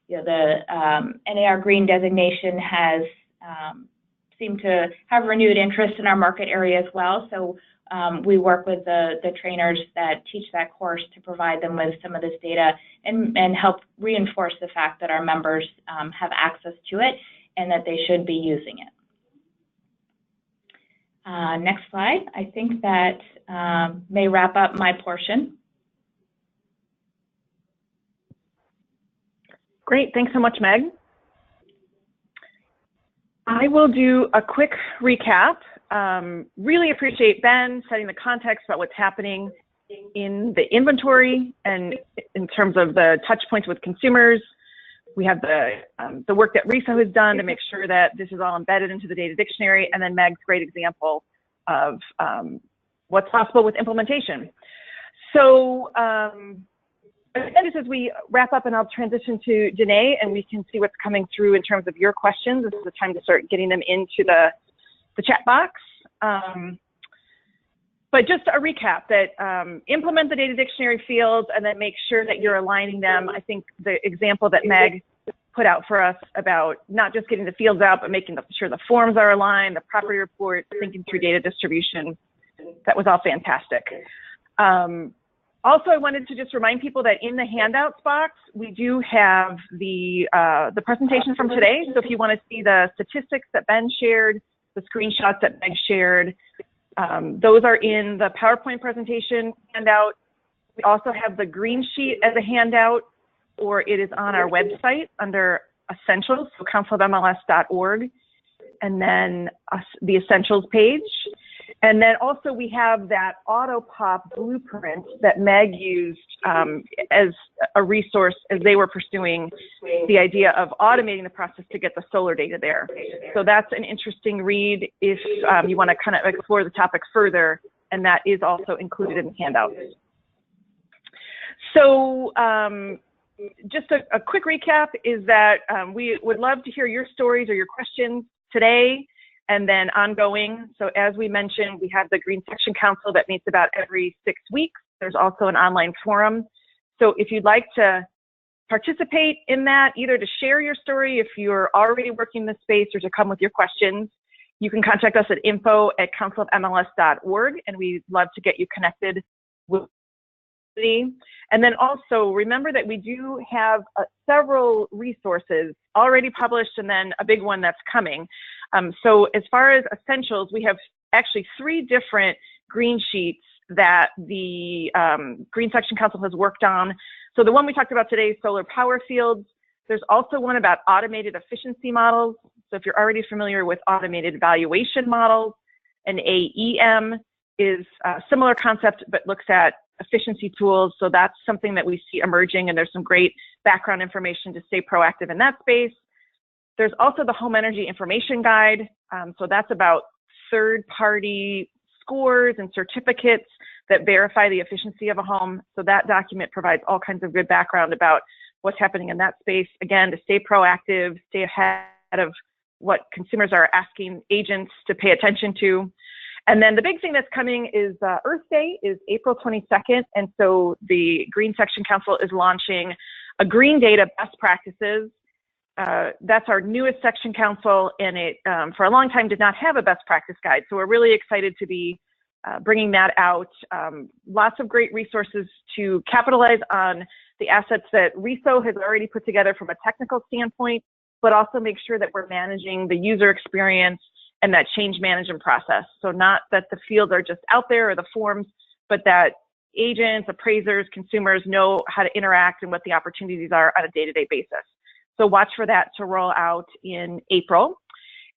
The NAR Green designation has seemed to have renewed interest in our market area as well. So we work with the trainers that teach that course to provide them with some of this data and help reinforce the fact that our members have access to it and that they should be using it. Next slide. I think that may wrap up my portion. Great, thanks so much, Meg. I will do a quick recap. Really appreciate Ben setting the context about what's happening in the inventory and in terms of the touch points with consumers. We have the work that Risa has done to make sure that this is all embedded into the data dictionary, and then Meg's great example of what's possible with implementation. So again, just as we wrap up, and I'll transition to Danae, and we can see what's coming through in terms of your questions. This is the time to start getting them into the chat box. But just a recap that implement the data dictionary fields and then make sure that you're aligning them. I think the example that Meg put out for us about not just getting the fields out, but making sure the forms are aligned, the property report, thinking through data distribution, that was all fantastic. Also, I wanted to just remind people that in the handouts box, we do have the presentation from today. So if you want to see the statistics that Ben shared, the screenshots that Meg shared, those are in the PowerPoint presentation handout. We also have the green sheet as a handout, or it is on our website under Essentials, so councilofmls.org, and then the Essentials page. And then also we have that AutoPop blueprint that Meg used as a resource as they were pursuing the idea of automating the process to get the solar data there. So that's an interesting read if you want to kind of explore the topic further, and that is also included in the handouts. So just a quick recap is that we would love to hear your stories or your questions today and then ongoing. So as we mentioned, we have the Green Section Council that meets about every 6 weeks. There's also an online forum. So if you'd like to participate in that, either to share your story if you're already working in this space or to come with your questions, you can contact us at info@councilofmls.org, and we'd love to get you connected with the. And then also remember that we do have several resources already published and then a big one that's coming. So as far as Essentials, we have actually 3 different green sheets that the Green Section Council has worked on. So the one we talked about today is solar power fields. There's also one about automated efficiency models. So if you're already familiar with automated evaluation models, an AEM is a similar concept but looks at efficiency tools. So that's something that we see emerging, and there's some great background information to stay proactive in that space. There's also the Home Energy Information Guide. So that's about third-party scores and certificates that verify the efficiency of a home. So that document provides all kinds of good background about what's happening in that space. Again, to stay proactive, stay ahead of what consumers are asking agents to pay attention to. And then the big thing that's coming is Earth Day is April 22nd. And so the Green Section Council is launching a Green Data Best Practices. That's our newest section council, and it for a long time did not have a best practice guide. So we're really excited to be bringing that out. Lots of great resources to capitalize on the assets that RESO has already put together from a technical standpoint, but also make sure that we're managing the user experience and that change management process. So not that the fields are just out there or the forms, but that agents, appraisers, consumers know how to interact and what the opportunities are on a day-to-day basis. So watch for that to roll out in April.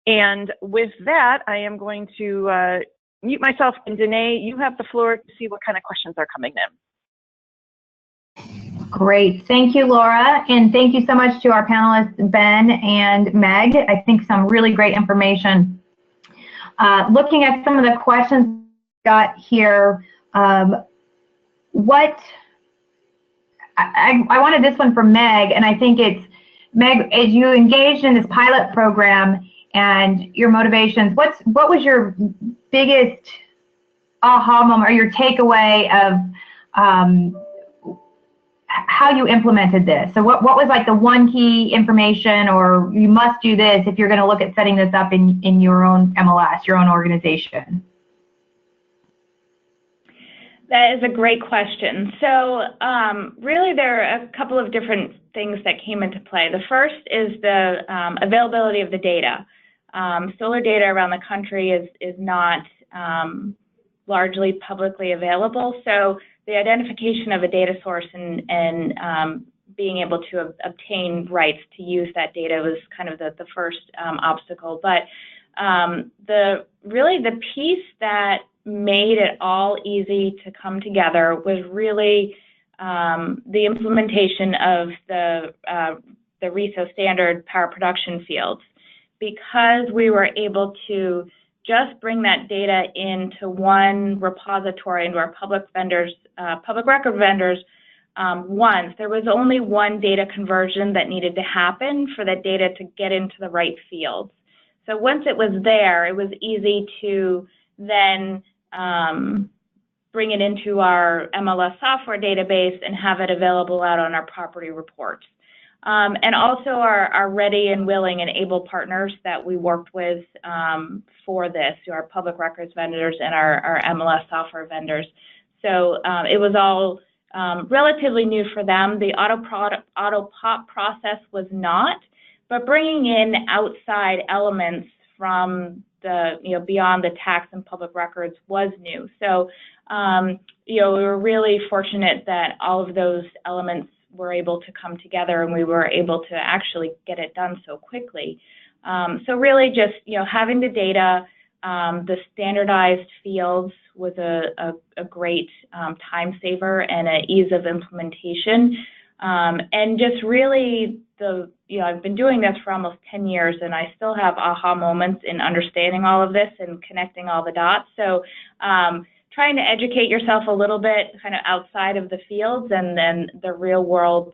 And with that, I am going to mute myself. And Danae, you have the floor to see what kind of questions are coming in. Great. Thank you, Laura. And thank you so much to our panelists, Ben and Meg. I think some really great information. Looking at some of the questions we got here, I wanted this one from Meg, and I think it's, Meg, as you engaged in this pilot program and your motivations, what was your biggest aha moment or your takeaway of how you implemented this? So what was like the one key information, or you must do this if you're going to look at setting this up in your own MLS, your own organization? That is a great question. So really there are a couple of different things that came into play. The first is the availability of the data. Solar data around the country is not largely publicly available. So the identification of a data source and being able to obtain rights to use that data was kind of the first obstacle. But really the piece that made it all easy to come together was really the implementation of the RESO standard power production fields, because we were able to just bring that data into one repository, into our public record vendors once. There was only one data conversion that needed to happen for that data to get into the right fields. So once it was there, it was easy to then bring it into our MLS software database and have it available out on our property reports. And also our ready and willing and able partners that we worked with for this, our public records vendors and our MLS software vendors. So it was all relatively new for them. The auto pop process was not, but bringing in outside elements from the, beyond the tax and public records was new. So, we were really fortunate that all of those elements were able to come together and we were able to actually get it done so quickly. So really just, having the data, the standardized fields was a great time saver and an ease of implementation. And just really I've been doing this for almost 10 years and I still have aha moments in understanding all of this and connecting all the dots. So trying to educate yourself a little bit kind of outside of the fields and then the real world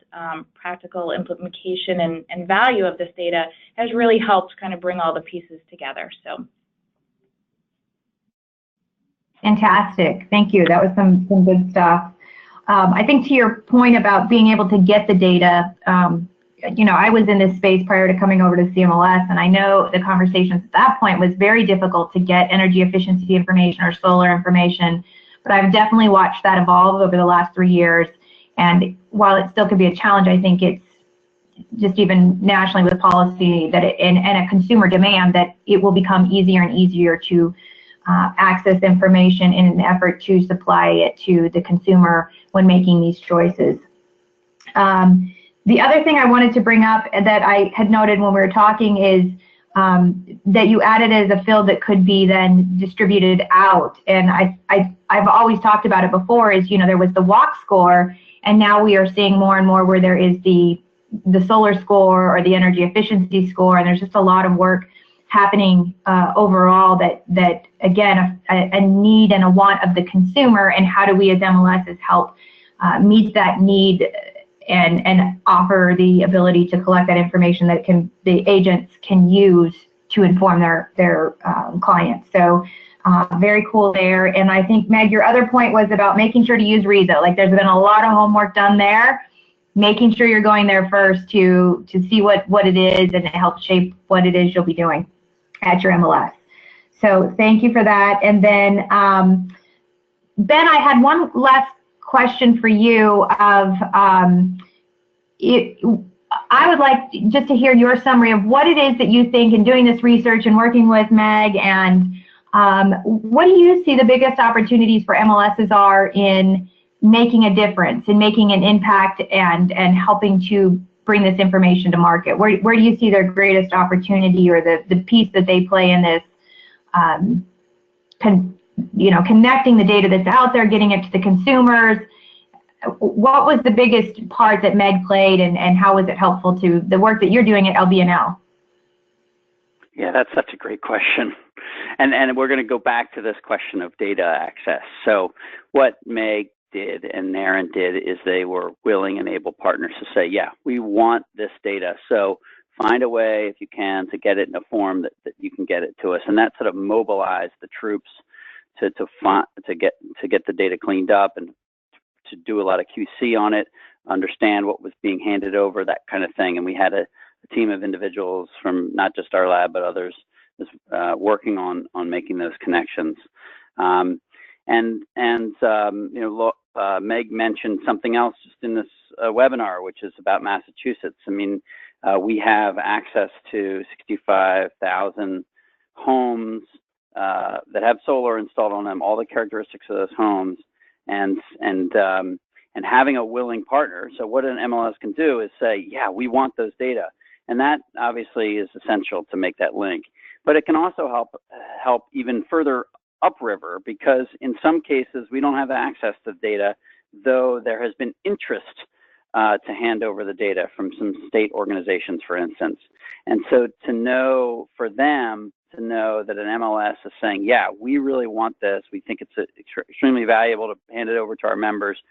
practical implementation and value of this data has really helped kind of bring all the pieces together. So. Fantastic. Thank you. That was some good stuff. I think to your point about being able to get the data, I was in this space prior to coming over to CMLS, and I know the conversations at that point was very difficult to get energy efficiency information or solar information, but I've definitely watched that evolve over the last 3 years. And while it still could be a challenge, I think it's just even nationally with policy that and a consumer demand that it will become easier and easier to access information in an effort to supply it to the consumer when making these choices. The other thing I wanted to bring up that I had noted when we were talking is that you added as a field that could be then distributed out. And I've always talked about it before is, there was the walk score, and now we are seeing more and more where there is the solar score or the energy efficiency score, and there's just a lot of work happening overall that again, a need and a want of the consumer, and how do we as MLSs help meet that need and offer the ability to collect that information that the agents can use to inform their clients. So very cool there. And I think, Meg, your other point was about making sure to use RESA. Like there's been a lot of homework done there, making sure you're going there first to see what it is, and it helps shape what it is you'll be doing at your MLS. So thank you for that. And then Ben, I had one last question for you I would like just to hear your summary of what it is that you think in doing this research and working with Meg, and what do you see the biggest opportunities for MLSs are in making a difference, in making an impact and helping to bring this information to market? Where do you see their greatest opportunity or the piece that they play in this, connecting the data that's out there, getting it to the consumers? What was the biggest part that Meg played, and how was it helpful to the work that you're doing at LBNL? Yeah, that's such a great question. And we're going to go back to this question of data access. So what Meg did and Naren did is they were willing and able partners to say, yeah, we want this data. So find a way, if you can, to get it in a form that you can get it to us. And that sort of mobilized the troops to get the data cleaned up and to do a lot of QC on it, understand what was being handed over, that kind of thing. And we had a team of individuals from not just our lab, but others working on making those connections. Meg mentioned something else just in this webinar, which is about Massachusetts. I mean, we have access to 65,000 homes that have solar installed on them, all the characteristics of those homes, and having a willing partner. So what an MLS can do is say, yeah, we want those data. And that obviously is essential to make that link. But it can also help even further upriver, because in some cases we don't have access to data, though there has been interest to hand over the data from some state organizations, for instance. And so for them to know that an MLS is saying, yeah, we really want this, we think it's extremely valuable to hand it over to our members,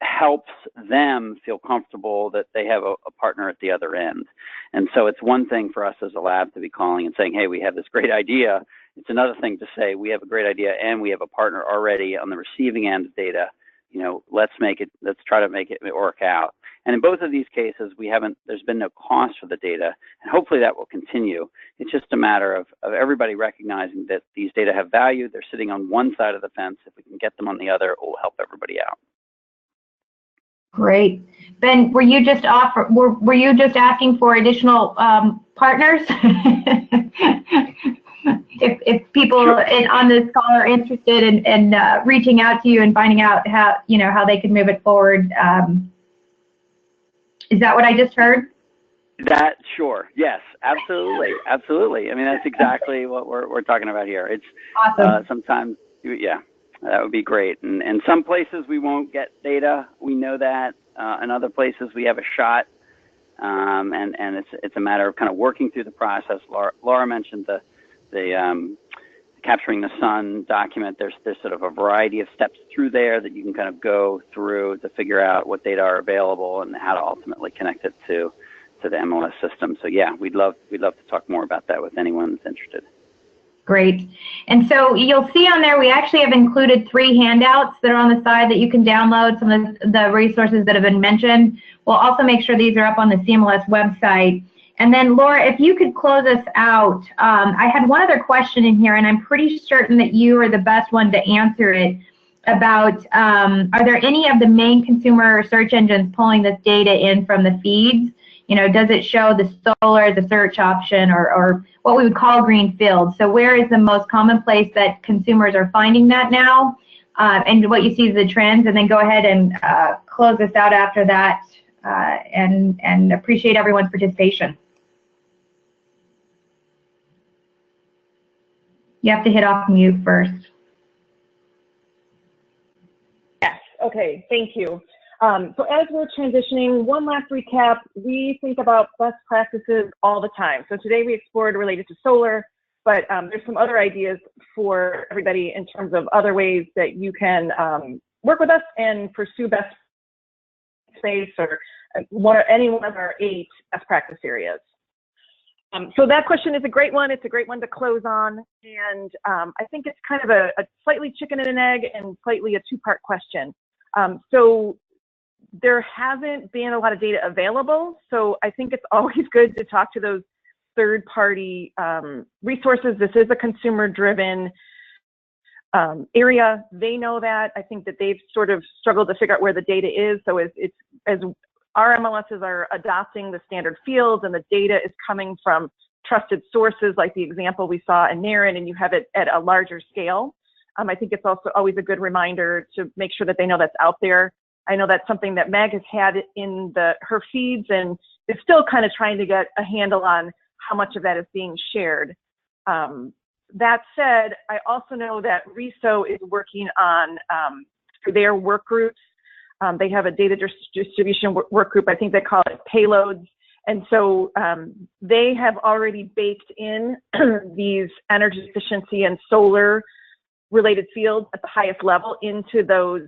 helps them feel comfortable that they have a partner at the other end. And so it's one thing for us as a lab to be calling and saying, hey, we have this great idea. It's another thing to say we have a great idea and we have a partner already on the receiving end of data. You know, let's try to make it work out. And in both of these cases, there's been no cost for the data, and hopefully that will continue. It's just a matter of everybody recognizing that these data have value. They're sitting on one side of the fence. If we can get them on the other, it will help everybody out. Great. Ben, were you just asking for additional partners? If people on this call are interested in reaching out to you and finding out how they can move it forward, is that what I just heard? Sure. Yes, absolutely. Absolutely. I mean, that's exactly what we're talking about here. It's awesome. Sometimes, yeah, that would be great. And some places we won't get data. We know that. In other places we have a shot. And it's a matter of kind of working through the process. Laura mentioned the capturing the sun document. There's sort of a variety of steps through there that you can kind of go through to figure out what data are available and how to ultimately connect it to the MLS system. So yeah, we'd love to talk more about that with anyone that's interested. Great. And so you'll see on there, we actually have included 3 handouts that are on the side that you can download, some of the resources that have been mentioned. We'll also make sure these are up on the CMLS website. And then Laura, if you could close us out. I had one other question in here, and I'm pretty certain that you are the best one to answer it, about are there any of the main consumer search engines pulling this data in from the feeds? You know, does it show the solar, the search option, or what we would call green fields? So where is the most common place that consumers are finding that now? And what you see is the trends, and then go ahead and close us out after that, and appreciate everyone's participation. You have to hit off mute first. Yes, okay, thank you. So as we're transitioning, one last recap, we think about best practices all the time. So today we explored related to solar, but there's some other ideas for everybody in terms of other ways that you can work with us and pursue best space or any one of our 8 best practice areas. So that question is a great one. It's a great one to close on. And I think it's kind of a slightly chicken and an egg and slightly a 2-part question. So there hasn't been a lot of data available. So I think it's always good to talk to those third-party resources. This is a consumer-driven area. They know that. I think that they've sort of struggled to figure out where the data is. So as our MLSs are adopting the standard fields and the data is coming from trusted sources, like the example we saw in NARIN, and you have it at a larger scale. I think it's also always a good reminder to make sure that they know that's out there. I know that's something that Meg has had in her feeds and is still kind of trying to get a handle on how much of that is being shared. That said, I also know that RISO is working on for their work groups. They have a data distribution work group. I think they call it payloads. And so they have already baked in these energy efficiency and solar related fields at the highest level into those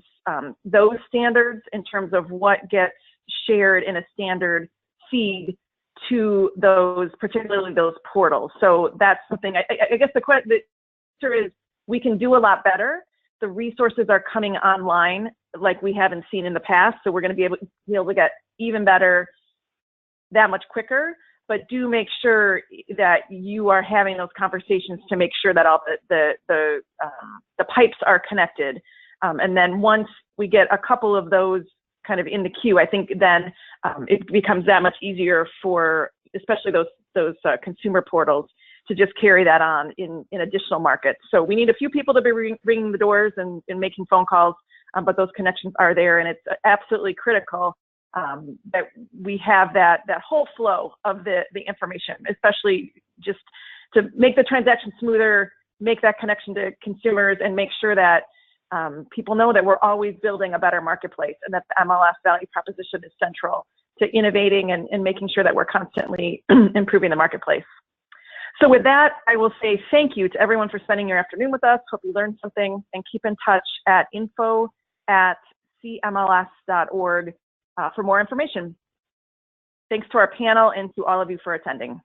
standards in terms of what gets shared in a standard feed to those, particularly those portals. So that's something, I guess the answer is we can do a lot better. The resources are coming online like we haven't seen in the past. So we're going to be able to get even better that much quicker, but do make sure that you are having those conversations to make sure that all the pipes are connected. And then once we get a couple of those kind of in the queue, I think then it becomes that much easier for especially those consumer portals to just carry that on in additional markets. So we need a few people to be ringing the doors and making phone calls, but those connections are there, and it's absolutely critical that we have that whole flow of the information, especially just to make the transaction smoother, make that connection to consumers, and make sure that people know that we're always building a better marketplace and that the MLS value proposition is central to innovating and making sure that we're constantly improving the marketplace. So with that, I will say thank you to everyone for spending your afternoon with us. Hope you learned something, and keep in touch at info@cmls.org. cmls.org for more information. Thanks to our panel and to all of you for attending.